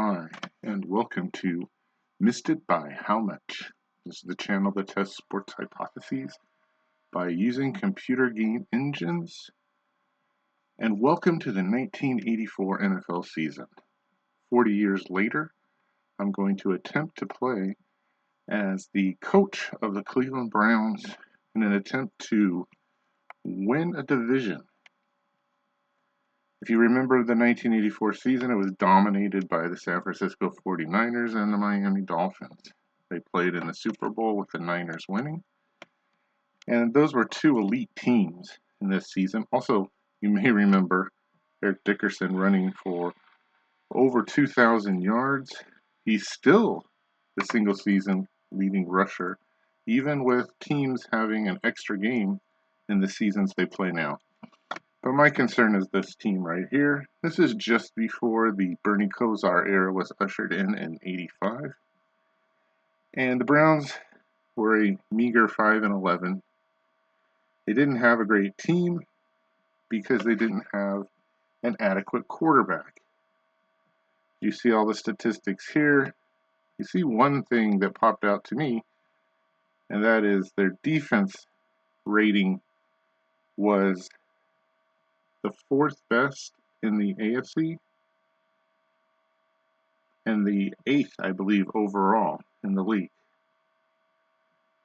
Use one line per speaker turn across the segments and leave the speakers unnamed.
Hi, and welcome to Missed It by How Much. This is the channel that tests sports hypotheses by using computer game engines. And welcome to the 1984 NFL season. 40 years later, I'm going to attempt to play as the coach of the Cleveland Browns in an attempt to win a division. If you remember the 1984 season, it was dominated by the San Francisco 49ers and the Miami Dolphins. They played in the Super Bowl with the Niners winning. And those were two elite teams in this season. Also, you may remember Eric Dickerson running for over 2,000 yards. He's still the single season leading rusher, even with teams having an extra game in the seasons they play now. But my concern is this team right here. This is just before the Bernie Kosar era was ushered in 85. And the Browns were a meager 5-11. They didn't have a great team because they didn't have an adequate quarterback. You see all the statistics here. You see one thing that popped out to me, and that is their defense rating was the fourth best in the AFC and the eighth, I believe, overall in the league.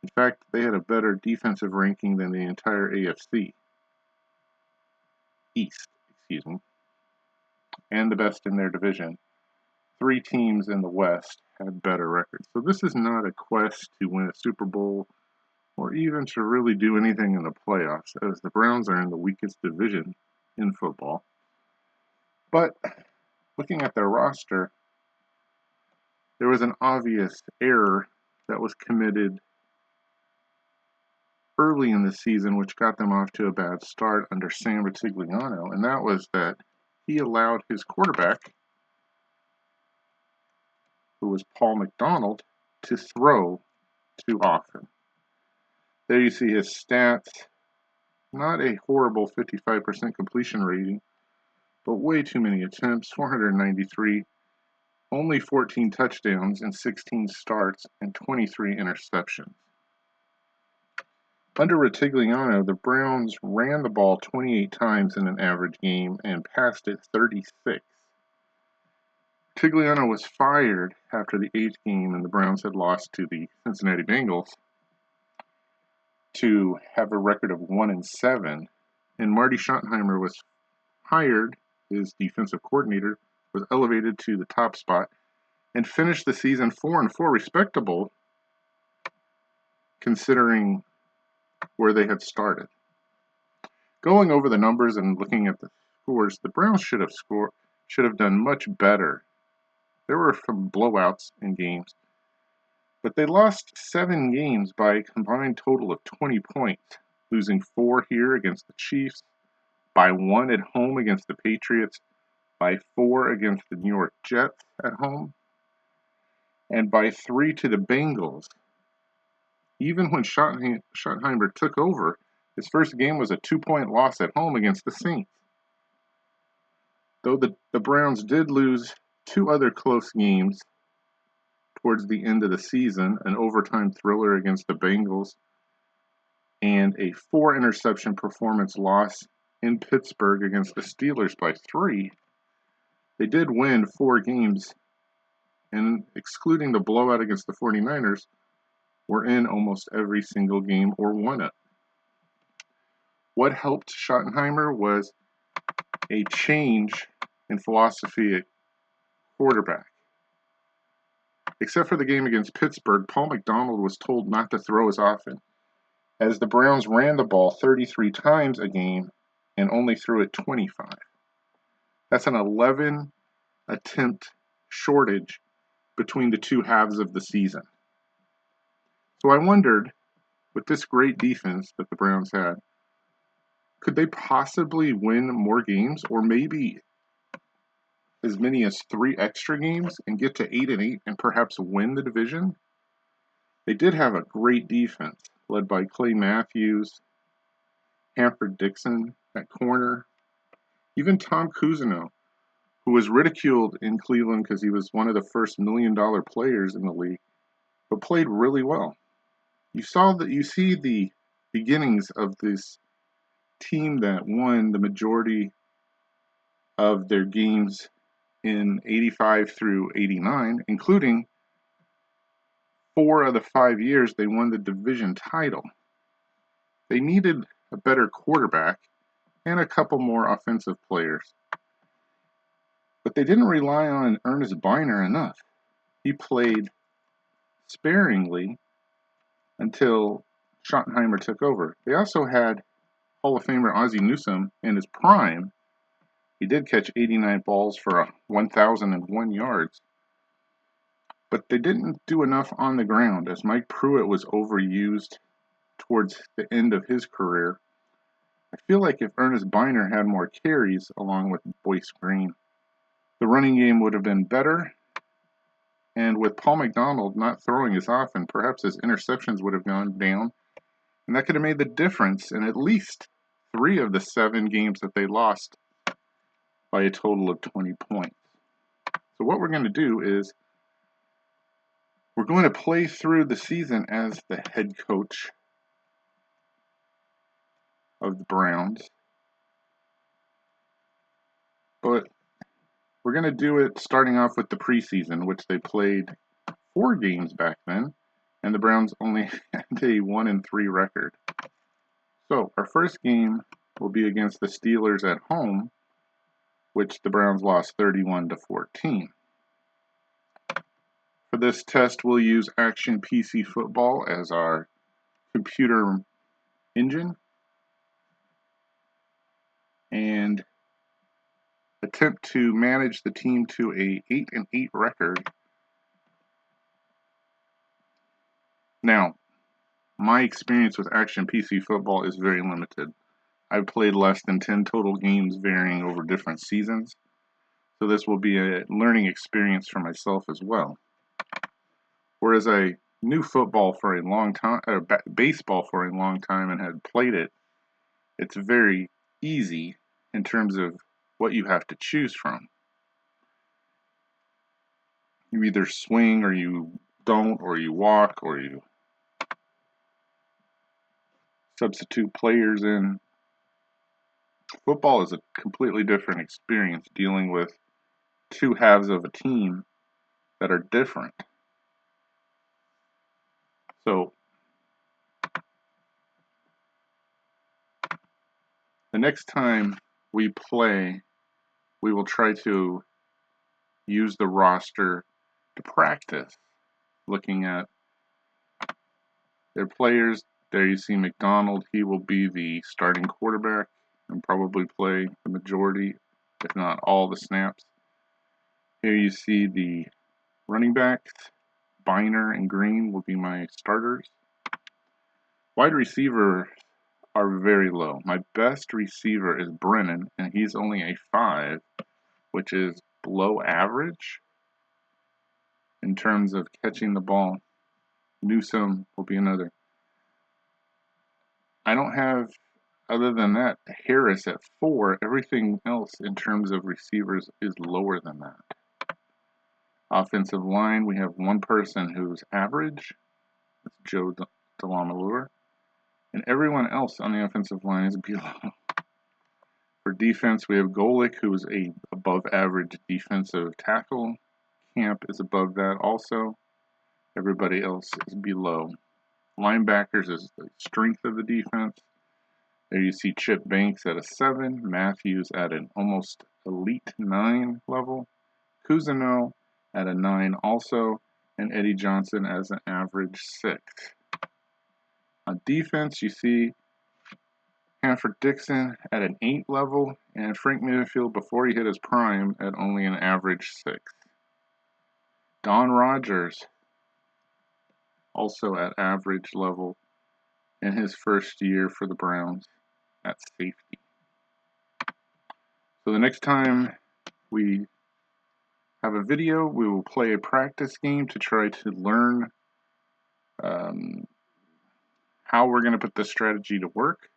In fact, they had a better defensive ranking than the entire AFC East, and the best in their division. 3 teams in the West had better records. So this is not a quest to win a Super Bowl or even to really do anything in the playoffs, as the Browns are in the weakest division in football. But looking at their roster, there was an obvious error that was committed early in the season, which got them off to a bad start under Sam Rutigliano, and that was that he allowed his quarterback, who was Paul McDonald, to throw too often. There you see his stats. Not a horrible 55% completion rating, but way too many attempts, 493, only 14 touchdowns in 16 starts, and 23 interceptions. Under Rutigliano, the Browns ran the ball 28 times in an average game and passed it 36. Rutigliano was fired after the 8th game, and the Browns had lost to the Cincinnati Bengals to have a record of 1-7. And Marty Schottenheimer was hired. His defensive coordinator was elevated to the top spot and finished the season 4-4, respectable considering where they had started. Going over the numbers and looking at the scores, the Browns should have done much better. There were some blowouts in games, but they lost 7 games by a combined total of 20 points, losing 4 here against the Chiefs, by 1 at home against the Patriots, by 4 against the New York Jets at home, and by 3 to the Bengals. Even when Schottenheimer took over, his first game was a 2-point loss at home against the Saints. Though the Browns did lose 2 other close games towards the end of the season, an overtime thriller against the Bengals, and a 4-interception performance loss in Pittsburgh against the Steelers by 3, they did win 4 games, and excluding the blowout against the 49ers, were in almost every single game or won it. What helped Schottenheimer was a change in philosophy at quarterback. Except for the game against Pittsburgh, Paul McDonald was told not to throw as often, as the Browns ran the ball 33 times a game and only threw it 25. That's an 11 attempt shortage between the 2 halves of the season. So I wondered, with this great defense that the Browns had, could they possibly win more games, or maybe as many as 3 extra games and get to 8-8 and perhaps win the division? They did have a great defense, led by Clay Matthews, Hanford Dixon at corner. Even Tom Cousineau who was ridiculed in Cleveland because he was one of the first $1 million players in the league, but played really well. You see the beginnings of this team that won the majority of their games in 85 through 89, including 4 of the 5 years they won the division title. They needed a better quarterback and a couple more offensive players. But they didn't rely on Ernest Biner enough. He played sparingly until Schottenheimer took over. They also had Hall of Famer Ozzie Newsome in his prime. He did catch 89 balls for 1,001 yards. But they didn't do enough on the ground, as Mike Pruitt was overused towards the end of his career. I feel like if Ernest Biner had more carries along with Boyce Green, the running game would have been better. And with Paul McDonald not throwing as often, perhaps his interceptions would have gone down. And that could have made the difference in at least 3 of the 7 games that they lost by a total of 20 points. So what we're going to do is we're going to play through the season as the head coach of the Browns. But we're going to do it starting off with the preseason, which they played 4 games back then, and the Browns only had a 1-3 record. So our first game will be against the Steelers at home, which the Browns lost 31-14. For this test, we'll use Action PC Football as our computer engine and attempt to manage the team to a 8-8 record. Now, my experience with Action PC Football is very limited. I've played less than 10 total games varying over different seasons, so this will be a learning experience for myself as well. Whereas I knew football for a long time, baseball for a long time, and had played it, it's very easy in terms of what you have to choose from. You either swing or you don't, or you walk, or you substitute players in. Football is a completely different experience, dealing with 2 halves of a team that are different. So the next time we play, we will try to use the roster to practice, looking at their players. There you see McDonald. He will be the starting quarterback and probably play the majority, if not all, the snaps. Here you see the running backs. Biner and Green will be my starters. Wide receivers are very low. My best receiver is Brennan, and he's only a 5, which is below average in terms of catching the ball. Newsome will be another. I don't have, other than that, Harris at 4. Everything else in terms of receivers is lower than that. Offensive line, we have one person who's average. That's Joe Delamalure. And everyone else on the offensive line is below. For defense, we have Golick, who is a above average defensive tackle. Camp is above that also. Everybody else is below. Linebackers is the strength of the defense. There you see Chip Banks at a 7, Matthews at an almost elite 9 level, Cousineau at a 9 also, and Eddie Johnson as an average 6. On defense, you see Hanford Dixon at an 8 level, and Frank Mayfield before he hit his prime at only an average 6. Don Rogers also at average level in his first year for the Browns at safety. So the next time we have a video, we will play a practice game to try to learn how we're going to put this strategy to work.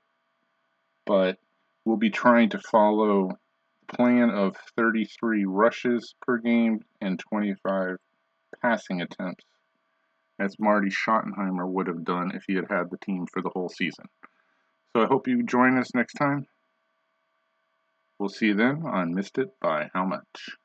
But we'll be trying to follow plan of 33 rushes per game and 25 passing attempts, as Marty Schottenheimer would have done if he had had the team for the whole season. So I hope you join us next time. We'll see you then on Missed It by How Much.